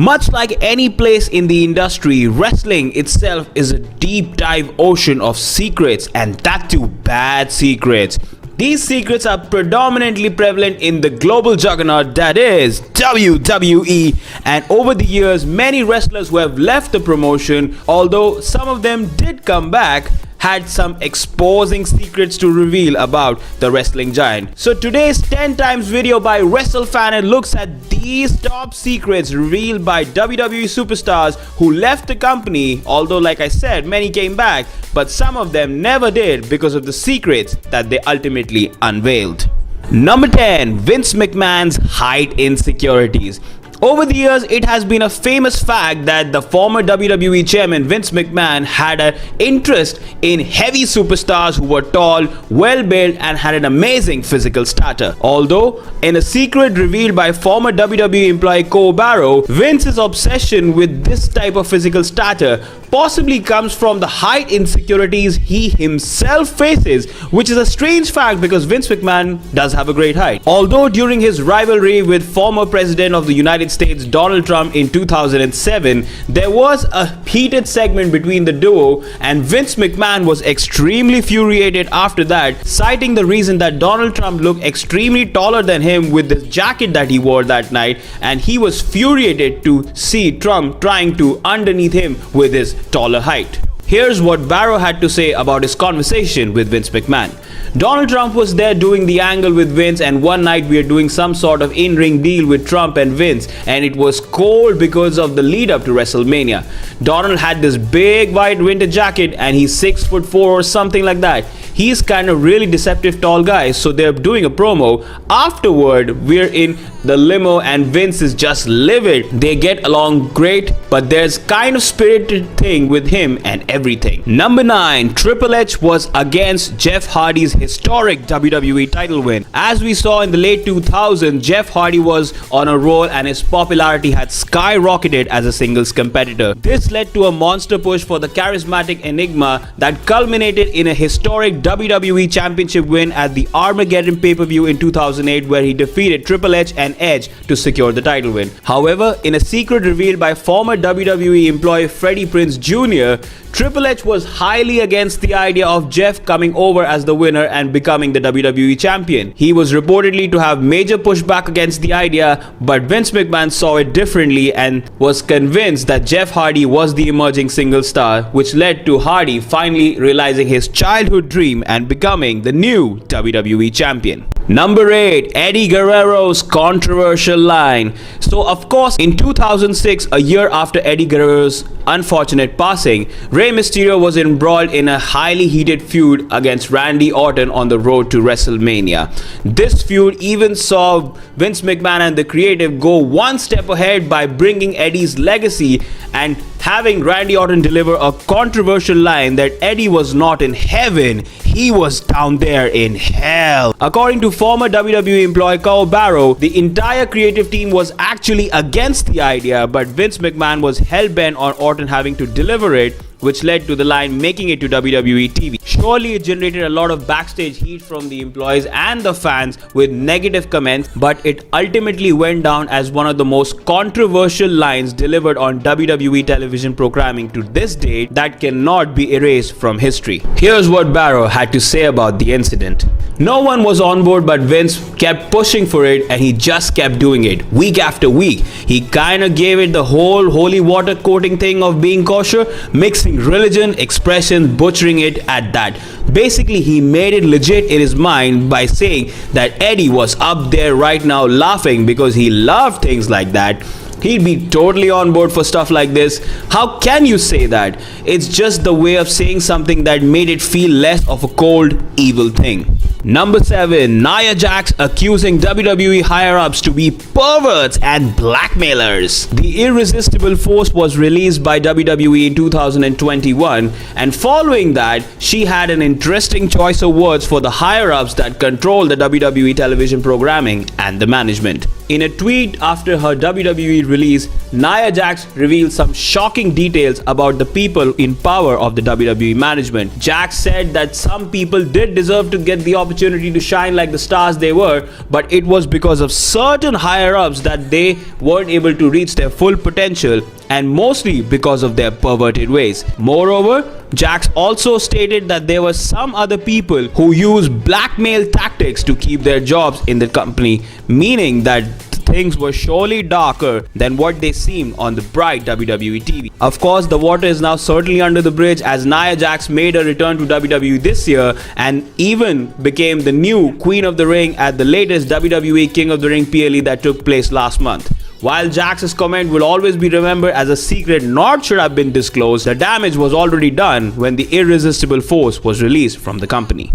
Much like any place in the industry, wrestling itself is a deep dive ocean of secrets, and that too bad secrets. These secrets are predominantly prevalent in the global juggernaut that is WWE, and over the years many wrestlers who have left the promotion, although some of them did come back, had some exposing secrets to reveal about the wrestling giant. So today's 10 times video by WrestleFan looks at these top secrets revealed by WWE superstars who left the company, although like I said many came back, but some of them never did because of the secrets that they ultimately unveiled. Number 10. Vince McMahon's height insecurities. Over the years, it has been a famous fact that the former WWE chairman Vince McMahon had an interest in heavy superstars who were tall, well-built and had an amazing physical stature. Although, in a secret revealed by former WWE employee Guerrero, Vince's obsession with this type of physical stature possibly comes from the height insecurities he himself faces, which is a strange fact because Vince McMahon does have a great height. Although during his rivalry with former President of the United States Donald Trump in 2007, there was a heated segment between the duo, and Vince McMahon was extremely furiated after that, citing the reason that Donald Trump looked extremely taller than him with the jacket that he wore that night, and he was furiated to see Trump trying to underneath him with his taller height. Here's what Barrow had to say about his conversation with Vince McMahon. Donald Trump was there doing the angle with Vince, and one night we are doing some sort of in-ring deal with Trump and Vince, and it was cold because of the lead up to WrestleMania. Donald had this big white winter jacket and he's 6'4" or something like that. He's kind of really deceptive tall guy, so they're doing a promo. Afterward, we're in the limo and Vince is just livid. They get along great, but there's kind of spirited thing with him and everything. Number 9. Triple H was against Jeff Hardy's historic WWE title win. As we saw in the late 2000s, Jeff Hardy was on a roll and his popularity had skyrocketed as a singles competitor. This led to a monster push for the charismatic enigma that culminated in a historic WWE Championship win at the Armageddon pay-per-view in 2008, where he defeated Triple H and Edge to secure the title win. However, in a secret revealed by former WWE employee Freddie Prinze Jr., Triple H was highly against the idea of Jeff coming over as the winner and becoming the WWE champion. He was reportedly to have major pushback against the idea, but Vince McMahon saw it differently and was convinced that Jeff Hardy was the emerging single star, which led to Hardy finally realizing his childhood dream and becoming the new WWE champion. Number 8. Eddie Guerrero's controversial line. So of course, in 2006, a year after Eddie Guerrero's unfortunate passing, Rey Mysterio was embroiled in a highly heated feud against Randy Orton on the road to WrestleMania. This feud even saw Vince McMahon and the creative go one step ahead by bringing Eddie's legacy and having Randy Orton deliver a controversial line that Eddie was not in heaven, he was down there in hell. According to former WWE employee Guerrero, the entire creative team was actually against the idea, but Vince McMahon was hell-bent on Orton having to deliver it, which led to the line making it to WWE TV. Surely it generated a lot of backstage heat from the employees and the fans with negative comments, but it ultimately went down as one of the most controversial lines delivered on WWE television programming to this date that cannot be erased from history. Here's what Barrow had to say about the incident. No one was on board, but Vince kept pushing for it and he just kept doing it week after week. He kinda gave it the whole holy water coating thing of being kosher, mixing religion, expression, butchering it at that. Basically, he made it legit in his mind by saying that Eddie was up there right now laughing because he loved things like that. He'd be totally on board for stuff like this. How can you say that? It's just the way of saying something that made it feel less of a cold, evil thing. Number 7. Nia Jax accusing WWE higher-ups to be perverts and blackmailers. The Irresistible Force was released by WWE in 2021, and following that, she had an interesting choice of words for the higher-ups that control the WWE television programming and the management. In a tweet after her WWE release, Nia Jax revealed some shocking details about the people in power of the WWE management. Jax said that some people did deserve to get the opportunity to shine like the stars they were, but it was because of certain higher-ups that they weren't able to reach their full potential, and mostly because of their perverted ways. Moreover, Jax also stated that there were some other people who use blackmail tactics to keep their jobs in the company, meaning that things were surely darker than what they seemed on the bright WWE TV. Of course, the water is now certainly under the bridge, as Nia Jax made a return to WWE this year and even became the new Queen of the Ring at the latest WWE King of the Ring PLE that took place last month. While Jax's comment will always be remembered as a secret not should have been disclosed, the damage was already done when the irresistible force was released from the company.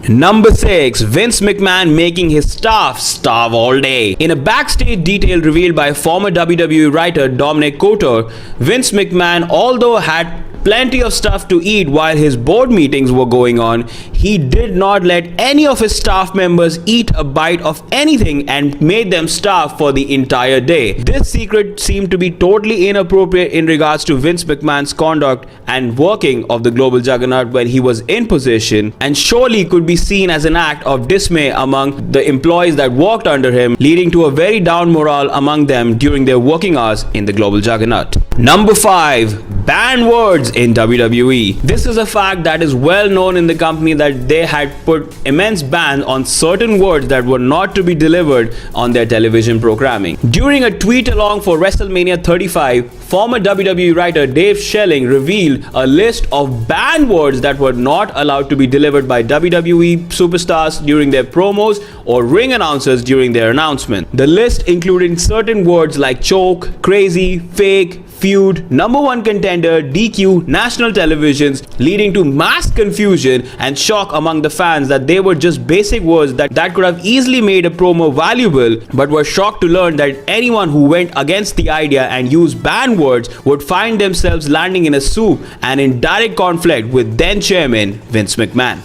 Number 6. Vince McMahon making his staff starve all day. In a backstage detail revealed by former WWE writer Dominic Couture, Vince McMahon, although had plenty of stuff to eat while his board meetings were going on, he did not let any of his staff members eat a bite of anything and made them starve for the entire day. This secret seemed to be totally inappropriate in regards to Vince McMahon's conduct and working of the global juggernaut when he was in position, and surely could be seen as an act of dismay among the employees that worked under him, leading to a very down morale among them during their working hours in the global juggernaut. Number 5. Banned words in WWE. This is a fact that is well known in the company, that they had put immense bans on certain words that were not to be delivered on their television programming. During a tweet along for WrestleMania 35, former WWE writer Dave Schelling revealed a list of banned words that were not allowed to be delivered by WWE superstars during their promos or ring announcers during their announcement. The list included certain words like choke, crazy, fake, feud, number one contender, DQ, national televisions, leading to mass confusion and shock among the fans that they were just basic words that could have easily made a promo valuable, but were shocked to learn that anyone who went against the idea and used banned words would find themselves landing in a soup and in direct conflict with then chairman Vince McMahon.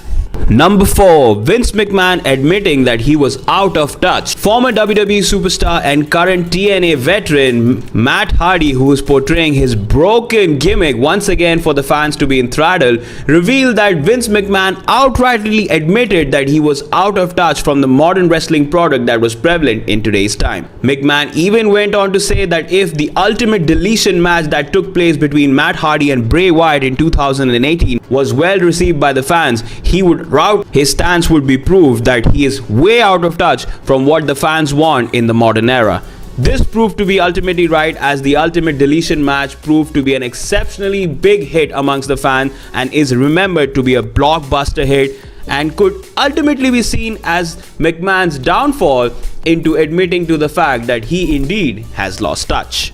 Number 4. Vince McMahon admitting that he was out of touch. Former WWE superstar and current TNA veteran Matt Hardy, who is portraying his broken gimmick once again for the fans to be enthralled, revealed that Vince McMahon outrightly admitted that he was out of touch from the modern wrestling product that was prevalent in today's time. McMahon even went on to say that if the ultimate deletion match that took place between Matt Hardy and Bray Wyatt in 2018 was well received by the fans, he would route his stance would be proof that he is way out of touch from what the fans want in the modern era. This proved to be ultimately right, as the ultimate deletion match proved to be an exceptionally big hit amongst the fans and is remembered to be a blockbuster hit, and could ultimately be seen as McMahon's downfall into admitting to the fact that he indeed has lost touch.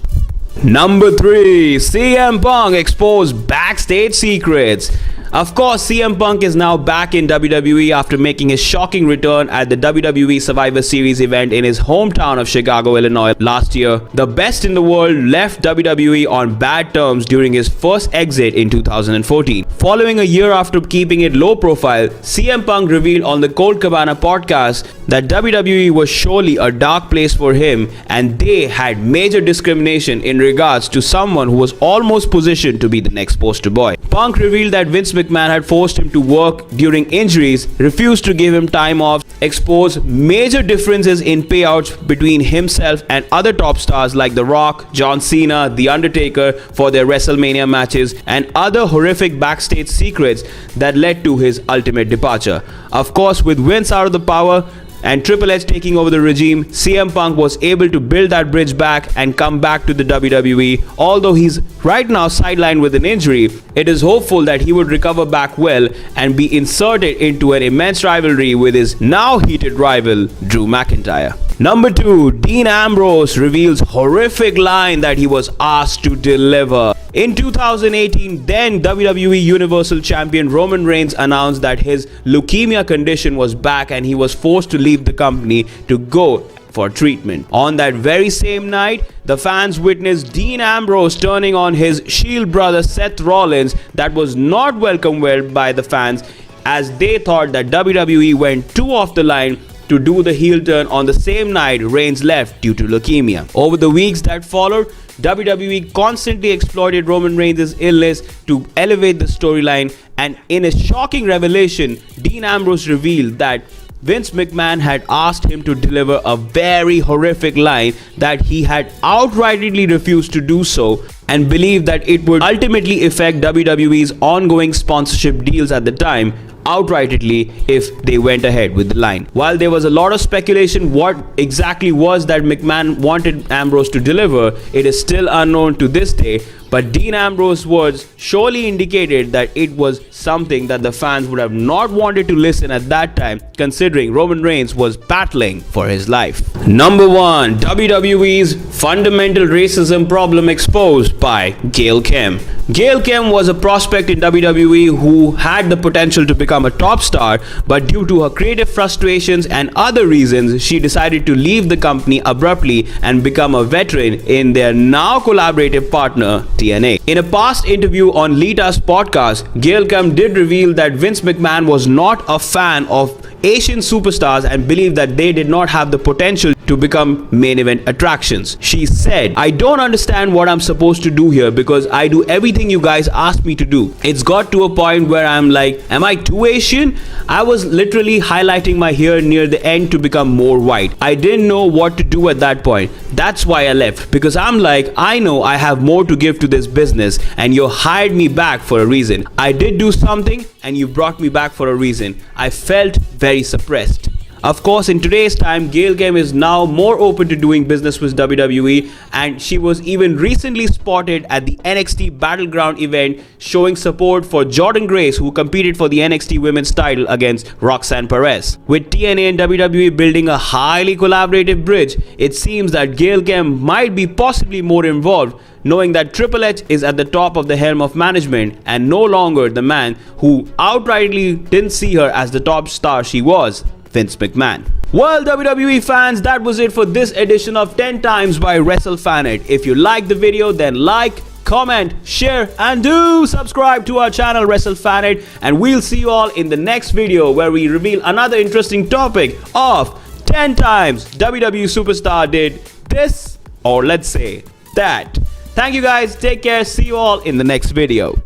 Number 3. CM Punk exposed backstage secrets. Of course, CM Punk is now back in WWE after making his shocking return at the WWE Survivor Series event in his hometown of Chicago, Illinois last year. The best in the world left WWE on bad terms during his first exit in 2014. Following a year after keeping it low profile, CM Punk revealed on the Colt Cabana podcast that WWE was surely a dark place for him, and they had major discrimination in regards to someone who was almost positioned to be the next poster boy. Punk revealed that Vince McMahon had forced him to work during injuries, refused to give him time off, exposed major differences in payouts between himself and other top stars like The Rock, John Cena, The Undertaker for their WrestleMania matches, and other horrific backstage secrets that led to his ultimate departure. Of course, with Vince out of the power and Triple H taking over the regime, CM Punk was able to build that bridge back and come back to the WWE. Although he's right now sidelined with an injury, it is hopeful that he would recover back well and be inserted into an immense rivalry with his now heated rival Drew McIntyre. Number 2. Dean Ambrose reveals horrific line that he was asked to deliver. In 2018, then WWE Universal Champion Roman Reigns announced that his leukemia condition was back and he was forced to leave the company to go for treatment. On that very same night, the fans witnessed Dean Ambrose turning on his Shield brother Seth Rollins. That was not welcomed well by the fans, as they thought that WWE went too off the line to do the heel turn on the same night Reigns left due to leukemia. Over the weeks that followed, WWE constantly exploited Roman Reigns' illness to elevate the storyline, and in a shocking revelation, Dean Ambrose revealed that Vince McMahon had asked him to deliver a very horrific line that he had outrightly refused to do so, and believed that it would ultimately affect WWE's ongoing sponsorship deals at the time outrightly if they went ahead with the line. While there was a lot of speculation what exactly was that McMahon wanted Ambrose to deliver, it is still unknown to this day, but Dean Ambrose's words surely indicated that it was something that the fans would have not wanted to listen at that time, considering Roman Reigns was battling for his life. Number 1. WWE's fundamental racism problem exposed by Gail Kim. Gail Kim was a prospect in WWE who had the potential to become a top star, but due to her creative frustrations and other reasons, she decided to leave the company abruptly and become a veteran in their now collaborative partner, TNA. In a past interview on Lita's podcast, Gail Kim did reveal that Vince McMahon was not a fan of Asian superstars and believed that they did not have the potential to become main event attractions. She said, "I don't understand what I'm supposed to do here because I do everything you guys ask me to do. It's got to a point where I'm like, am I too Asian? I was literally highlighting my hair near the end to become more white. I didn't know what to do at that point. That's why I left, because I'm like, I know I have more to give to this business and you hired me back for a reason. I did do something and you brought me back for a reason. I felt very suppressed." Of course, in today's time, Gail Kim is now more open to doing business with WWE, and she was even recently spotted at the NXT Battleground event showing support for Jordynne Grace, who competed for the NXT Women's title against Roxanne Perez. With TNA and WWE building a highly collaborative bridge, it seems that Gail Kim might be possibly more involved, knowing that Triple H is at the top of the helm of management and no longer the man who outrightly didn't see her as the top star she was, Vince McMahon. Well, WWE fans, that was it for this edition of 10 Times by WrestleFanit. If you liked the video, then like, comment, share, and do subscribe to our channel WrestleFanit, and we'll see you all in the next video where we reveal another interesting topic of 10 times WWE Superstar did this, or let's say that. Thank you guys, take care, see you all in the next video.